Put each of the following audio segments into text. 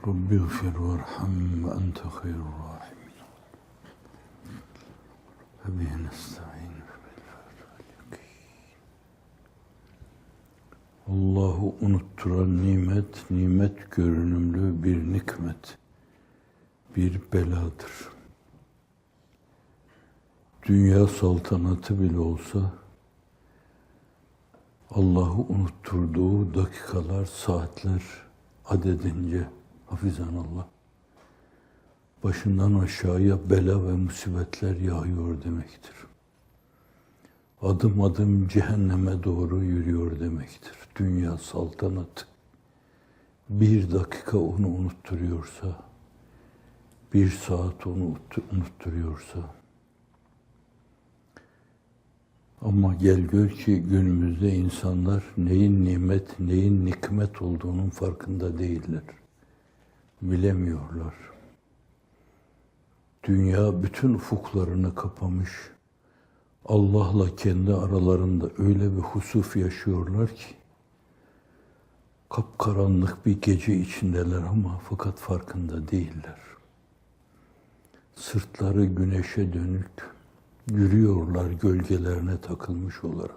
Rabbi gfir varham ve ente hayrur rahimin. Ve bihi nesta'in ve bil Allahu unutturan nimet, nimet görünümlü bir nikmet, bir beladır. Dünya saltanatı bile olsa, Allah'ı unutturduğu dakikalar, saatler adedince, hafizanallah, başından aşağıya bela ve musibetler yağıyor demektir. Adım adım cehenneme doğru yürüyor demektir. Dünya saltanatı bir dakika onu unutturuyorsa, bir saat onu unutturuyorsa, ama gel gör ki günümüzde insanlar neyin nimet, neyin nikmet olduğunun farkında değiller. Bilemiyorlar. Dünya bütün ufuklarını kapamış. Allah'la kendi aralarında öyle bir husuf yaşıyorlar ki, kapkaranlık bir gece içindeler ama fakat farkında değiller. Sırtları güneşe dönük, yürüyorlar gölgelerine takılmış olarak.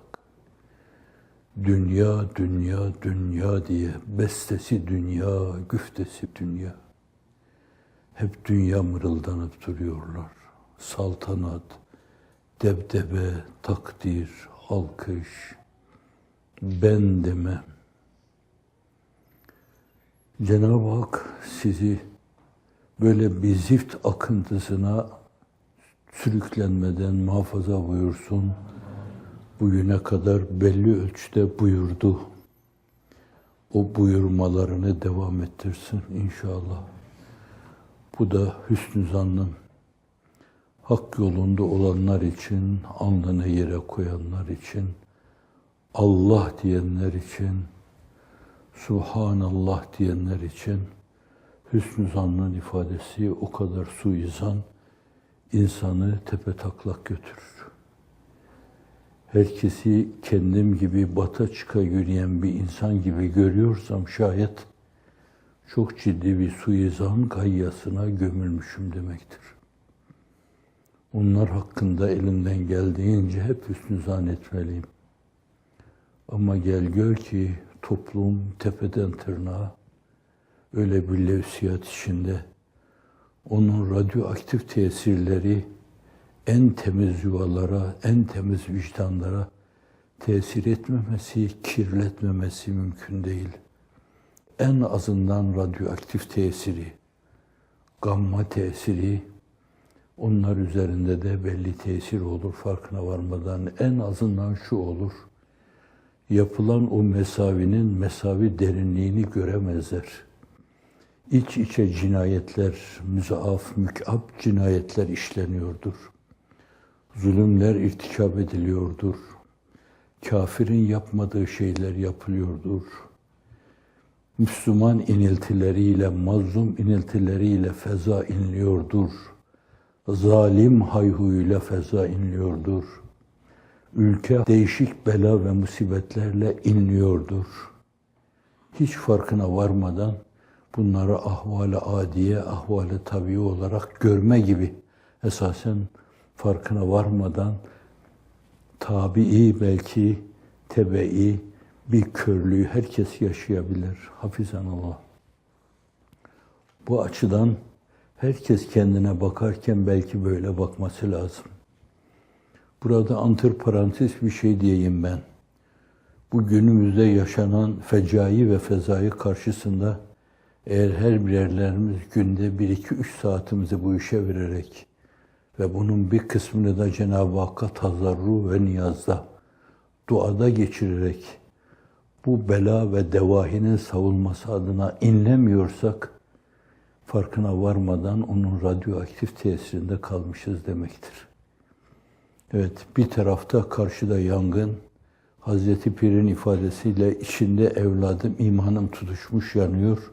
Dünya, dünya, dünya diye bestesi dünya, güftesi dünya. Hep dünya mırıldanıp duruyorlar. Saltanat, debdebe, takdir, alkış, ben deme. Cenab-ı Hak sizi böyle bir zift akıntısına sürüklenmeden muhafaza buyursun. Bugüne kadar belli ölçüde buyurdu. O buyurmalarını devam ettirsin inşallah. Bu da hüsnü zannım. Hak yolunda olanlar için, alnını yere koyanlar için, Allah diyenler için, Subhanallah diyenler için hüsnü zannın ifadesi o kadar suizan, insanı tepetaklak götürür. Herkesi kendim gibi bata çıka yürüyen bir insan gibi görüyorsam şayet çok ciddi bir suizan gayyasına gömülmüşüm demektir. Onlar hakkında elimden geldiğince hep hüsnü zan etmeliyim. Ama gel gör ki toplum tepeden tırnağa öyle bir levsiyat içinde, onun radyoaktif tesirleri en temiz yuvalara, en temiz vicdanlara tesir etmemesi, kirletmemesi mümkün değil. En azından radyoaktif tesiri, gamma tesiri, onlar üzerinde de belli tesir olur farkına varmadan. En azından şu olur, yapılan o mesavinin mesavi derinliğini göremezler. İç içe cinayetler, müzaaf, mükab cinayetler işleniyordur. Zulümler irtikab ediliyordur. Kafirin yapmadığı şeyler yapılıyordur. Müslüman iniltileriyle, mazlum iniltileriyle feza inliyordur. Zalim hayhuyuyla feza inliyordur. Ülke değişik bela ve musibetlerle inliyordur. Hiç farkına varmadan bunları ahval-i adiye, ahval-i tabii olarak görme gibi esasen farkına varmadan tabii belki tebei bir körlüğü herkes yaşayabilir. Hafizanallah. Bu açıdan herkes kendine bakarken belki böyle bakması lazım. Burada antiparantez bir şey diyeyim ben. Bu günümüzde yaşanan fecai ve fezai karşısında eğer her birerlerimiz günde 1-2-3 saatimizi bu işe vererek ve bunun bir kısmını da Cenab-ı Hakk'a tazarru ve niyazda, duada geçirerek bu bela ve devahinin savunması adına inlemiyorsak, farkına varmadan onun radyoaktif tesirinde kalmışız demektir. Evet, bir tarafta karşıda yangın, Hazreti Pir'in ifadesiyle içinde evladım, imanım tutuşmuş yanıyor.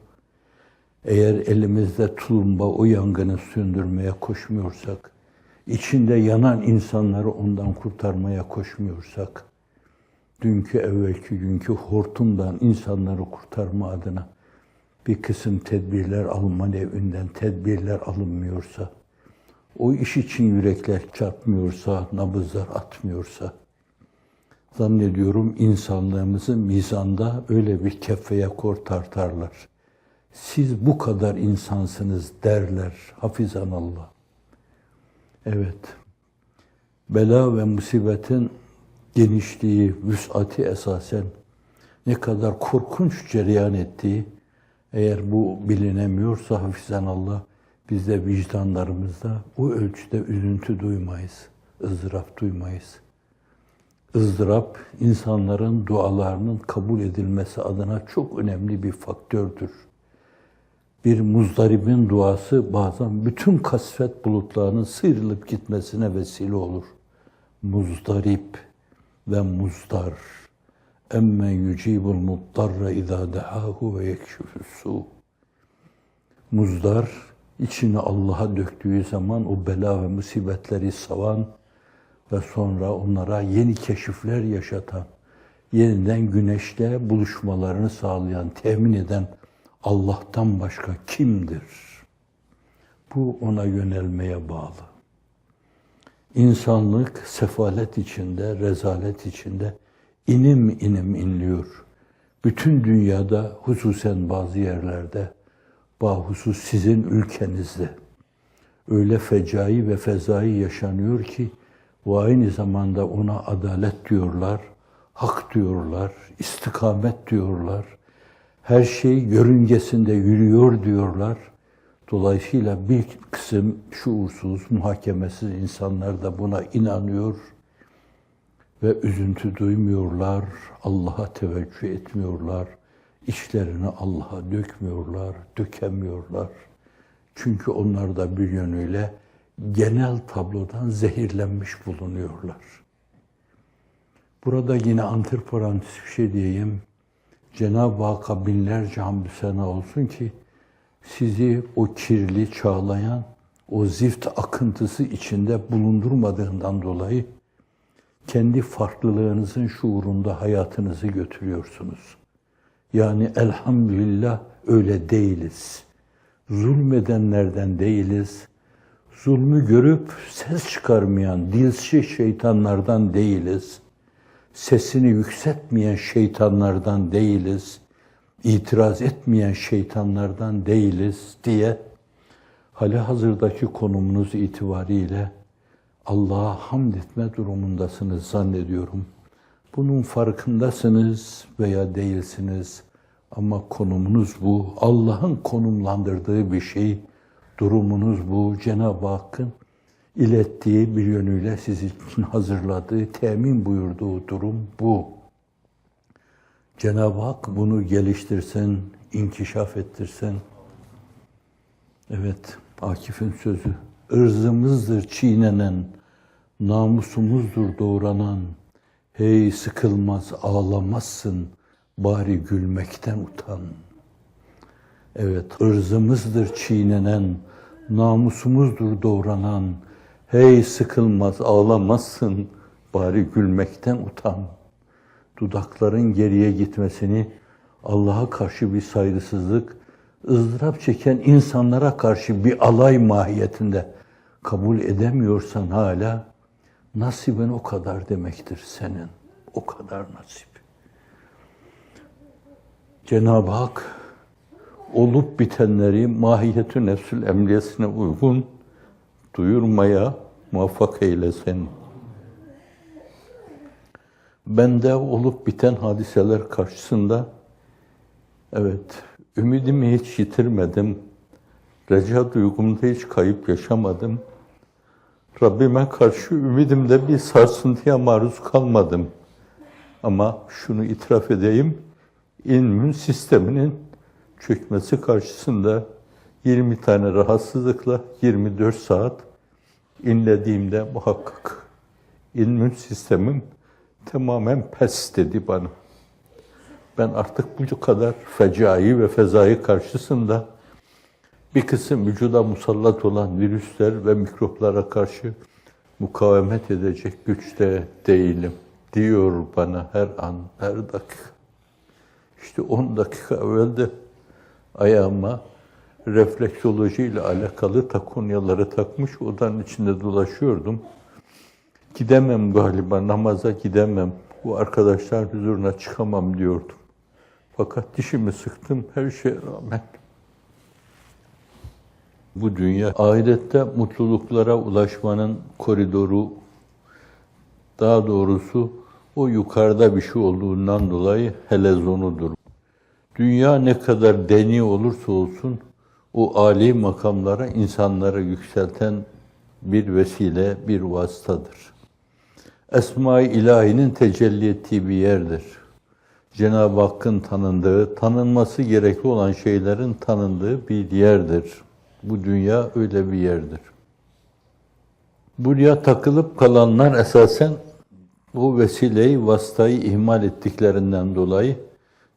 Eğer elimizde tulumba o yangını söndürmeye koşmuyorsak, içinde yanan insanları ondan kurtarmaya koşmuyorsak, dünkü evvelki günkü hortumdan insanları kurtarma adına bir kısım tedbirler alma nevinden tedbirler alınmıyorsa, o iş için yürekler çarpmıyorsa, nabızlar atmıyorsa, zannediyorum insanlığımızı mizanda öyle bir keffeye kor tartarlar. Siz bu kadar insansınız derler, hafizanallah. Evet, bela ve musibetin genişliği, vüs'ati esasen ne kadar korkunç cereyan ettiği, eğer bu bilinemiyorsa hafizanallah, biz de vicdanlarımızda o ölçüde üzüntü duymayız, ızdırap duymayız. ızdırap, insanların dualarının kabul edilmesi adına çok önemli bir faktördür. Bir muzdaribin duası bazen bütün kasvet bulutlarının sıyrılıp gitmesine vesile olur. Muzdarip ve muzdar. Emmen yucibul muddarra izâ dehâhu ve yekşifus-sû. Muzdar, içini Allah'a döktüğü zaman o bela ve musibetleri savan ve sonra onlara yeni keşifler yaşatan, yeniden güneşle buluşmalarını sağlayan, temin eden Allah'tan başka kimdir? Bu ona yönelmeye bağlı. İnsanlık sefalet içinde, rezalet içinde inim inim inliyor. Bütün dünyada, hususen bazı yerlerde, bahusus sizin ülkenizde öyle fecai ve fezai yaşanıyor ki ve aynı zamanda ona adalet diyorlar, hak diyorlar, istikamet diyorlar. Her şey yörüngesinde yürüyor diyorlar. Dolayısıyla bir kısım şuursuz, muhakemesiz insanlar da buna inanıyor ve üzüntü duymuyorlar, Allah'a teveccüh etmiyorlar, içlerini Allah'a dökmüyorlar, dökemiyorlar. Çünkü onlar da bir yönüyle genel tablodan zehirlenmiş bulunuyorlar. Burada yine antiparantez bir şey diyeyim. Cenab-ı Hakk'a binlerce hamdü sena olsun ki sizi o kirli, çağlayan, o zift akıntısı içinde bulundurmadığından dolayı kendi farklılığınızın şuurunda hayatınızı götürüyorsunuz. Yani elhamdülillah öyle değiliz. Zulmedenlerden değiliz. Zulmü görüp ses çıkarmayan dilsiz şeytanlardan değiliz. Sesini yükseltmeyen şeytanlardan değiliz. İtiraz etmeyen şeytanlardan değiliz diye halihazırdaki konumunuz itibariyle Allah'a hamd etme durumundasınız zannediyorum. Bunun farkındasınız veya değilsiniz ama konumunuz bu. Allah'ın konumlandırdığı bir şey, durumunuz bu. Cenab-ı Hakk'ın ilettiği bir yönüyle siz için hazırladığı, temin buyurduğu durum bu. Cenab-ı Hak bunu geliştirsin, inkişaf ettirsin. Evet, Akif'in sözü. Irzımızdır çiğnenen, namusumuzdur doğranan. Hey sıkılmaz ağlamazsın, bari gülmekten utan. Evet, ırzımızdır çiğnenen, namusumuzdur doğranan. Hey sıkılmaz ağlamazsın, bari gülmekten utan. Dudakların geriye gitmesini Allah'a karşı bir saygısızlık, ızdırap çeken insanlara karşı bir alay mahiyetinde kabul edemiyorsan hala, nasibin o kadar demektir senin. O kadar nasip. Cenab-ı Hak olup bitenleri mahiyetü nefsül emriyesine uygun duyurmaya muvaffak eylesin. Bende olup biten hadiseler karşısında evet, ümidimi hiç yitirmedim. Reca duygumda hiç kayıp yaşamadım. Rabbime karşı ümidimde bir sarsıntıya maruz kalmadım. Ama şunu itiraf edeyim, immün sisteminin çökmesi karşısında 20 tane rahatsızlıkla 24 saat inlediğimde muhakkak immün sistemim tamamen pes dedi bana. Ben artık bu kadar fecai ve fezai karşısında bir kısım vücuda musallat olan virüsler ve mikroplara karşı mukavemet edecek güçte değilim diyor bana her an, her dakika. İşte 10 dakika evvel de ayağıma refleksoloji ile alakalı takunyaları takmış, odanın içinde dolaşıyordum. Gidemem galiba, namaza gidemem, bu arkadaşlar huzuruna çıkamam diyordum. Fakat dişimi sıktım her şeye rağmen. Bu dünya, ahirette mutluluklara ulaşmanın koridoru, daha doğrusu o yukarıda bir şey olduğundan dolayı helezonudur. Dünya ne kadar deni olursa olsun, o âli makamlara insanları yükselten bir vesile, bir vasıtadır. Esma-i İlahi'nin tecelli ettiği bir yerdir. Cenab-ı Hakk'ın tanındığı, tanınması gerekli olan şeylerin tanındığı bir yerdir. Bu dünya öyle bir yerdir. Buraya takılıp kalanlar esasen bu vesileyi, vasıtayı ihmal ettiklerinden dolayı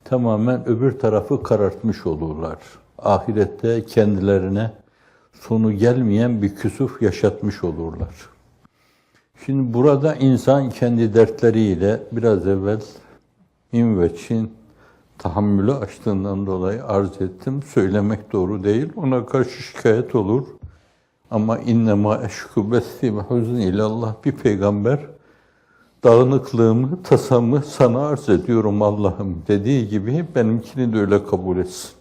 tamamen öbür tarafı karartmış olurlar. Ahirette kendilerine sonu gelmeyen bir küsuf yaşatmış olurlar. Şimdi burada insan kendi dertleriyle biraz evvel İnveç'in tahammülü açtığından dolayı arz ettim. Söylemek doğru değil. Ona karşı şikayet olur. Ama innema eşku bessi ve huzn ilallah, bir peygamber dağınıklığımı, tasamı sana arz ediyorum Allah'ım dediği gibi benimkini de öyle kabul etsin.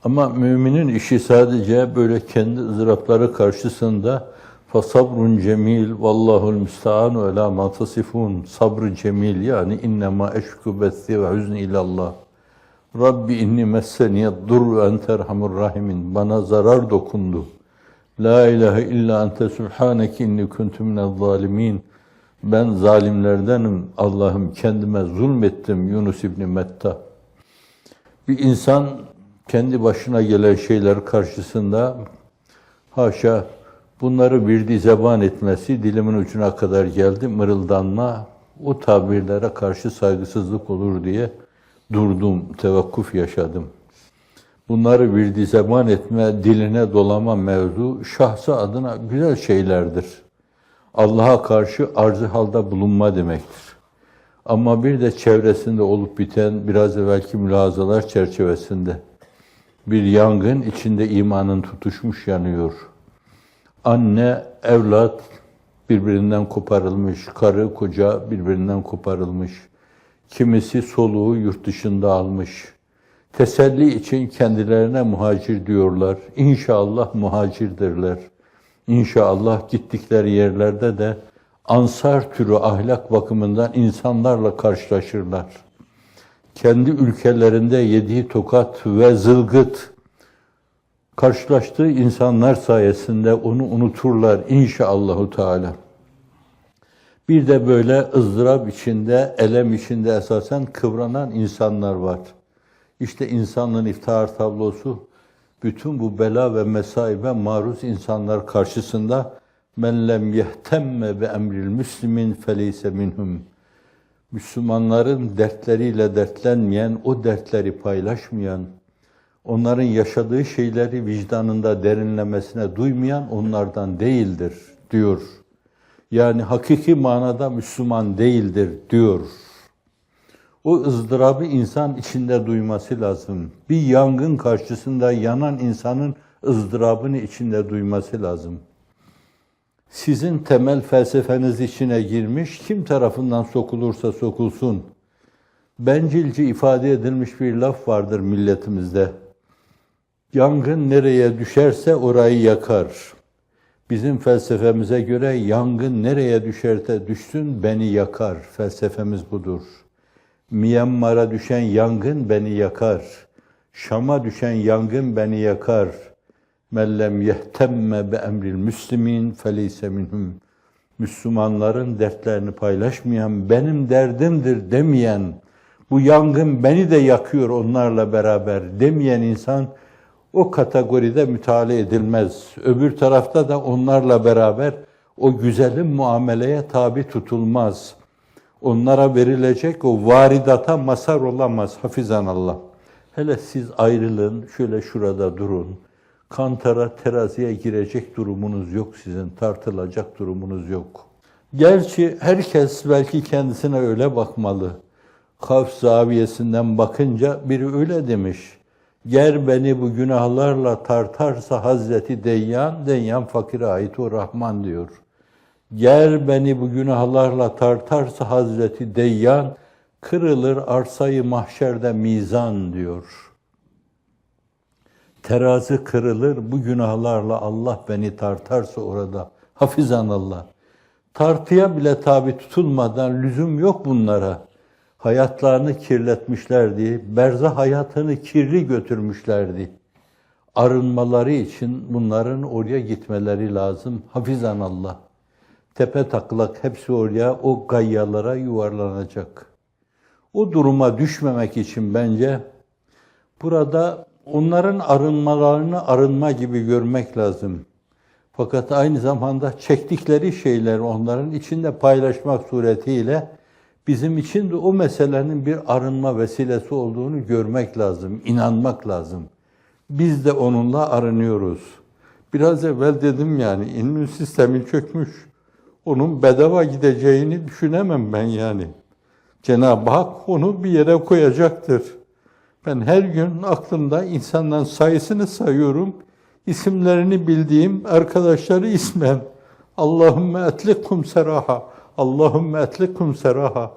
Ama müminin işi sadece böyle kendi ızdırapları karşısında fasabrun cemil vallahul müstean ve la ma tasifun, sabrı cemil, yani innema eşku bessi ve huzn ilallah. Rabbi inni messeniyed dur ve ente erhamur rahimin. Bana zarar dokundu. La ilahe illa ente subhaneke inni kuntu minez zalimin. Ben zalimlerdenim Allah'ım, kendime zulmettim. Yunus İbni Metta. Bir insan kendi başına gelen şeyler karşısında haşa bunları virdi zeban etmesi, dilimin ucuna kadar geldi, mırıldanma, o tabirlere karşı saygısızlık olur diye durdum, tevakkuf yaşadım. Bunları virdi zeban etme, diline dolama mevzu şahsı adına güzel şeylerdir. Allah'a karşı arzı halde bulunma demektir. Ama bir de çevresinde olup biten biraz evvelki mülahazalar çerçevesinde bir yangın içinde imanın tutuşmuş yanıyor. Anne, evlat birbirinden koparılmış, karı, koca birbirinden koparılmış. Kimisi soluğu yurt dışında almış. Teselli için kendilerine muhacir diyorlar. İnşallah muhacirdirler. İnşallah gittikleri yerlerde de ansar türü ahlak bakımından insanlarla karşılaşırlar. Kendi ülkelerinde yediği tokat ve zılgıt, karşılaştığı insanlar sayesinde onu unuturlar inşallahü teala. Bir de böyle ızdırap içinde, elem içinde esasen kıvranan insanlar var. İşte insanlığın iftihar tablosu, bütün bu bela ve mesaibe maruz insanlar karşısında men lem yehtemme be emril müslimin feleyse minhum. Müslümanların dertleriyle dertlenmeyen, o dertleri paylaşmayan, onların yaşadığı şeyleri vicdanında derinlemesine duymayan onlardan değildir diyor. Yani hakiki manada Müslüman değildir diyor. O ızdırabı insan içinde duyması lazım. Bir yangın karşısında yanan insanın ızdırabını içinde duyması lazım. Sizin temel felsefeniz içine girmiş, kim tarafından sokulursa sokulsun. Bencilce ifade edilmiş bir laf vardır milletimizde. Yangın nereye düşerse orayı yakar. Bizim felsefemize göre yangın nereye düşerse düşsün beni yakar. Felsefemiz budur. Myanmar'a düşen yangın beni yakar. Şam'a düşen yangın beni yakar. Mellem yehtemme be emril müslimin feleyse minhum. Müslümanların dertlerini paylaşmayan, benim derdimdir demeyen, bu yangın beni de yakıyor onlarla beraber demeyen insan o kategoride müteala edilmez. Öbür tarafta da onlarla beraber o güzelim muameleye tabi tutulmaz. Onlara verilecek o varidata mazhar olamaz hafizanallah. Hele siz ayrılın, şöyle şurada durun. Kantara, teraziye girecek durumunuz yok sizin, tartılacak durumunuz yok. Gerçi herkes belki kendisine öyle bakmalı. Kavs zaviyesinden bakınca biri öyle demiş. Ger beni bu günahlarla tartarsa Hazreti Deyyan, Deyyan fakire ait o Rahman diyor. Ger beni bu günahlarla tartarsa Hazreti Deyyan, kırılır arsayı mahşerde mizan diyor. Terazi kırılır bu günahlarla Allah beni tartarsa orada. Hafizanallah. Tartıya bile tabi tutulmadan lüzum yok bunlara. Hayatlarını kirletmişlerdi, berzah hayatını kirli götürmüşlerdi. Arınmaları için bunların oraya gitmeleri lazım. Hafizanallah. Tepe taklak hepsi oraya, o gayyalara yuvarlanacak. O duruma düşmemek için bence burada onların arınmalarını arınma gibi görmek lazım. Fakat aynı zamanda çektikleri şeyleri onların içinde paylaşmak suretiyle bizim için de o meselenin bir arınma vesilesi olduğunu görmek lazım, inanmak lazım. Biz de onunla arınıyoruz. Biraz evvel dedim yani, immün sistemi çökmüş. Onun bedava gideceğini düşünemem ben yani. Cenab-ı Hak onu bir yere koyacaktır. Ben her gün aklımda insanların sayısını sayıyorum. İsimlerini bildiğim arkadaşları ismen. Allahümme etlikum seraha. Allahümme etlikum seraha.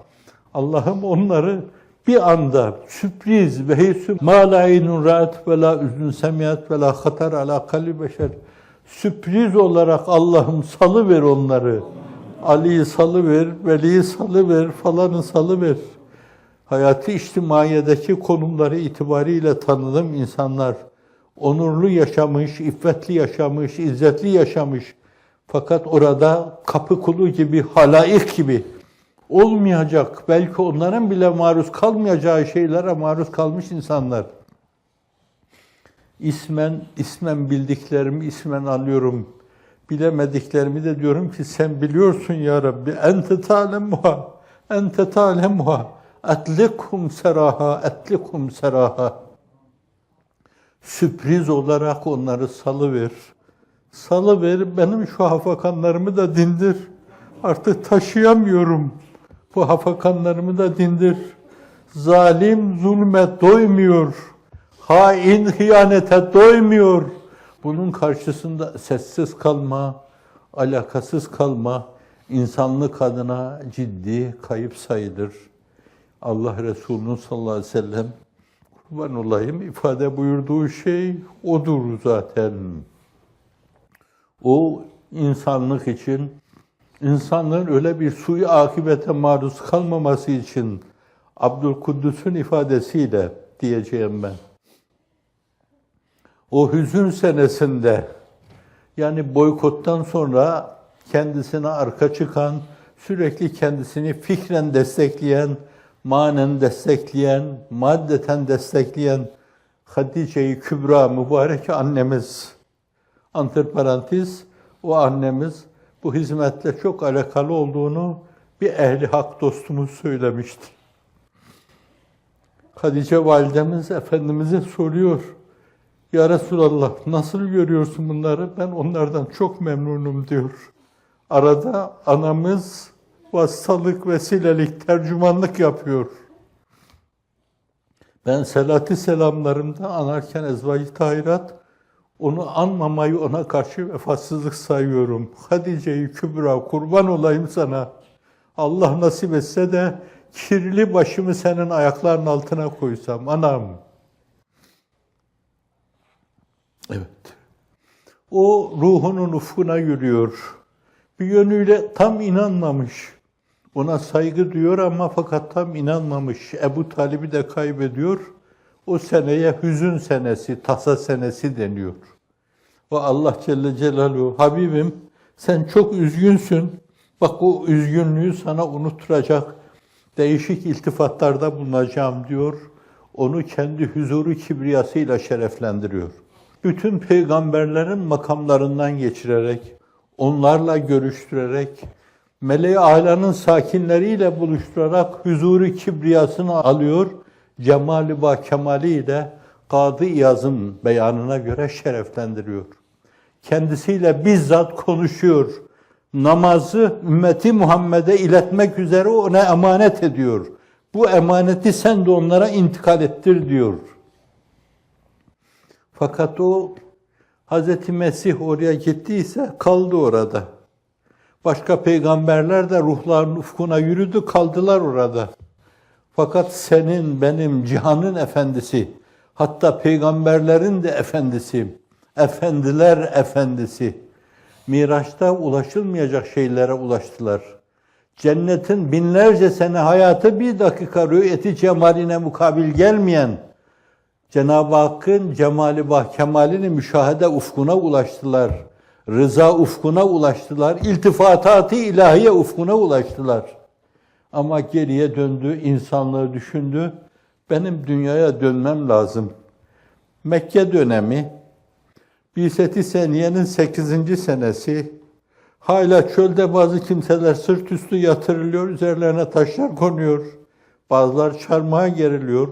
Allah'ım onları bir anda sürpriz ve heysu ma la aynun ra'at ve la üzün semiyat ve la hatar ala kalbi beşer. Sürpriz olarak Allah'ım salıver onları. Ali'yi salıver, Veli'yi salıver, falanı salıver. Hayatı içtimaiyedeki konumları itibariyle tanıdığım insanlar, onurlu yaşamış, iffetli yaşamış, izzetli yaşamış. Fakat orada kapı kulu gibi, halaik gibi olmayacak, belki onların bile maruz kalmayacağı şeylere maruz kalmış insanlar. İsmen bildiklerimi ismen alıyorum. Bilemediklerimi de diyorum ki sen biliyorsun ya Rabbi. Ente ta'lemuha, ente ta'lemuha. Etlikum seraha, etlikum seraha. Sürpriz olarak onları salıver. Salıver, benim şu hafakanlarımı da dindir. Artık taşıyamıyorum. Bu hafakanlarımı da dindir. Zalim zulme doymuyor. Hain hıyanete doymuyor. Bunun karşısında sessiz kalma, alakasız kalma, insanlık adına ciddi kayıp sayılır. Allah Resulü'nün sallallahu aleyhi ve sellem, kurban olayım, ifade buyurduğu şey odur zaten. O insanlık için, insanların öyle bir suyu akibete maruz kalmaması için Abdülkuddüs'ün ifadesiyle diyeceğim ben. O hüzün senesinde, yani boykottan sonra kendisine arka çıkan, sürekli kendisini fikren destekleyen, manen destekleyen, maddeten destekleyen Hatice-i Kübra mübarek annemiz, antiparantez, o annemiz bu hizmetle çok alakalı olduğunu bir ehli hak dostumuz söylemişti. Hatice validemiz Efendimiz'e soruyor, ya Resulallah nasıl görüyorsun bunları? Ben onlardan çok memnunum diyor. Arada anamız vasıtalık, vesilelik, tercümanlık yapıyor. Ben salatü selamlarımda anarken Ezva-i Tahirat, onu anmamayı ona karşı vefatsızlık sayıyorum. Hatice-i Kübra, kurban olayım sana. Allah nasip etse de kirli başımı senin ayaklarının altına koysam, anam. Evet. O ruhunun ufkuna yürüyor. Bir yönüyle tam inanmamış. Ona saygı duyuyor ama fakat tam inanmamış. Ebu Talib'i de kaybediyor. O seneye hüzün senesi, tasa senesi deniyor. O Allah Celle Celaluhu, Habibim sen çok üzgünsün. Bak o üzgünlüğü sana unutturacak değişik iltifatlarda bulunacağım diyor. Onu kendi huzuru kibriyasıyla şereflendiriyor. Bütün peygamberlerin makamlarından geçirerek, onlarla görüştürerek, meleği âlanın sakinleriyle buluşturarak huzuru kibriyasını alıyor. Cemali ba kemaliyle Kadı İyaz'ın beyanına göre şereflendiriyor. Kendisiyle bizzat konuşuyor. Namazı ümmeti Muhammed'e iletmek üzere ona emanet ediyor. Bu emaneti sen de onlara intikal ettir diyor. Fakat o Hz. Mesih oraya gittiyse kaldı orada. Başka peygamberler de ruhların ufkuna yürüdü, kaldılar orada. Fakat senin, benim, cihanın efendisi, hatta peygamberlerin de efendisi, efendiler efendisi, Miraç'ta ulaşılmayacak şeylere ulaştılar. Cennetin binlerce sene hayatı bir dakika rü'yeti cemaline mukabil gelmeyen Cenab-ı Hakk'ın cemali kemalini müşahede ufkuna ulaştılar. Rıza ufkuna ulaştılar. İltifatat-ı ilahiye ufkuna ulaştılar. Ama geriye döndü, insanlığı düşündü. Benim dünyaya dönmem lazım. Mekke dönemi, Bi'set-i Seniye'nin 8. senesi, hala çölde bazı kimseler sırt üstü yatırılıyor, üzerlerine taşlar konuyor. Bazıları çarmıha geriliyor,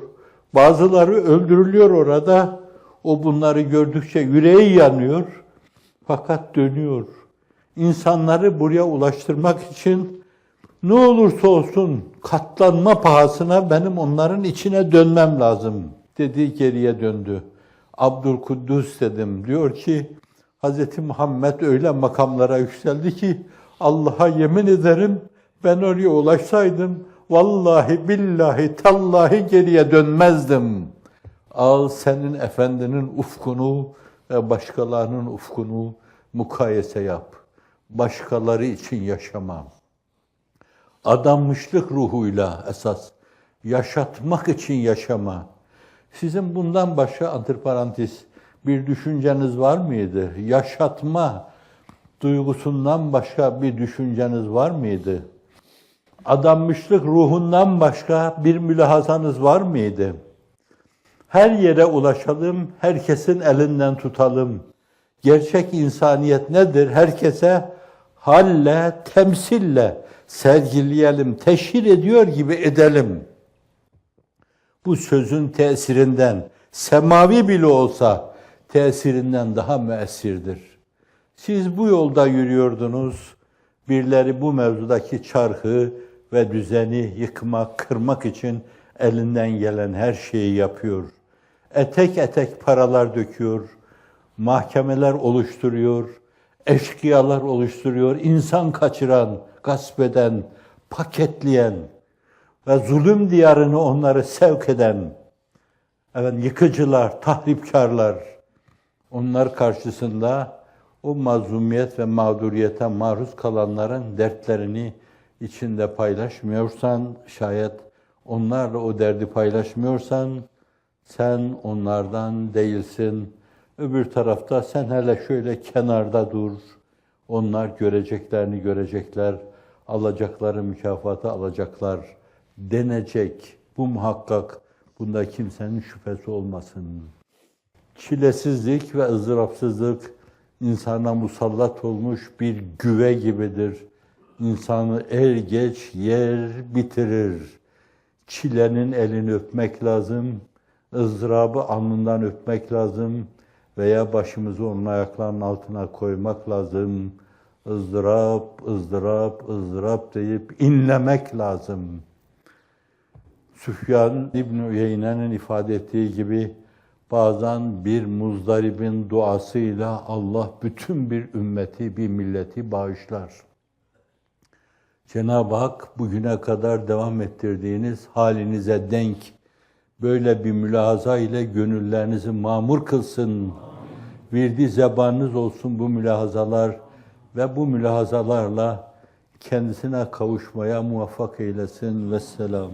bazıları öldürülüyor orada. O bunları gördükçe yüreği yanıyor, fakat dönüyor. İnsanları buraya ulaştırmak için ne olursa olsun katlanma pahasına benim onların içine dönmem lazım dedi, geriye döndü. Abdülkuddus dedim. Diyor ki Hz. Muhammed öyle makamlara yükseldi ki Allah'a yemin ederim ben oraya ulaşsaydım vallahi billahi tallahi geriye dönmezdim. Al senin efendinin ufkunu ve başkalarının ufkunu mukayese yap. Başkaları için yaşama. Adanmışlık ruhuyla esas yaşatmak için yaşama. Sizin bundan başka antiparantez bir düşünceniz var mıydı? Yaşatma duygusundan başka bir düşünceniz var mıydı? Adanmışlık ruhundan başka bir mülahazanız var mıydı? Her yere ulaşalım, herkesin elinden tutalım. Gerçek insaniyet nedir? Herkese halle, temsille sergileyelim, teşhir ediyor gibi edelim. Bu sözün tesirinden, semavi bile olsa tesirinden daha müessirdir. Siz bu yolda yürüyordunuz, birileri bu mevzudaki çarkı ve düzeni yıkmak, kırmak için elinden gelen her şeyi yapıyor. Etek etek paralar döküyor, mahkemeler oluşturuyor, eşkıyalar oluşturuyor, insan kaçıran, gasp eden, paketleyen ve zulüm diyarını onları sevk eden yıkıcılar, tahripkarlar, onlar karşısında o mazlumiyet ve mağduriyete maruz kalanların dertlerini içinde paylaşmıyorsan, şayet onlarla o derdi paylaşmıyorsan, sen onlardan değilsin. Öbür tarafta sen hele şöyle kenarda dur. Onlar göreceklerini görecekler, alacakları mükafatı alacaklar denecek. Bu muhakkak, bunda kimsenin şüphesi olmasın. Çilesizlik ve ızdırapsızlık insana musallat olmuş bir güve gibidir. İnsanı er geç yer bitirir. Çilenin elini öpmek lazım, ızdırabı alnından öpmek lazım veya başımızı onun ayaklarının altına koymak lazım. ızdırap, ızdırap, ızdırap deyip inlemek lazım. Süfyan İbn-i Uyeyne'nin ifade ettiği gibi bazen bir muzdaribin duasıyla Allah bütün bir ümmeti, bir milleti bağışlar. Cenab-ı Hak bugüne kadar devam ettirdiğiniz halinize denk böyle bir mülahaza ile gönüllerinizi mamur kılsın. Virdi zebanınız olsun bu mülahazalar ve bu mülahazalarla kendisine kavuşmaya muvaffak eylesin. Vesselam.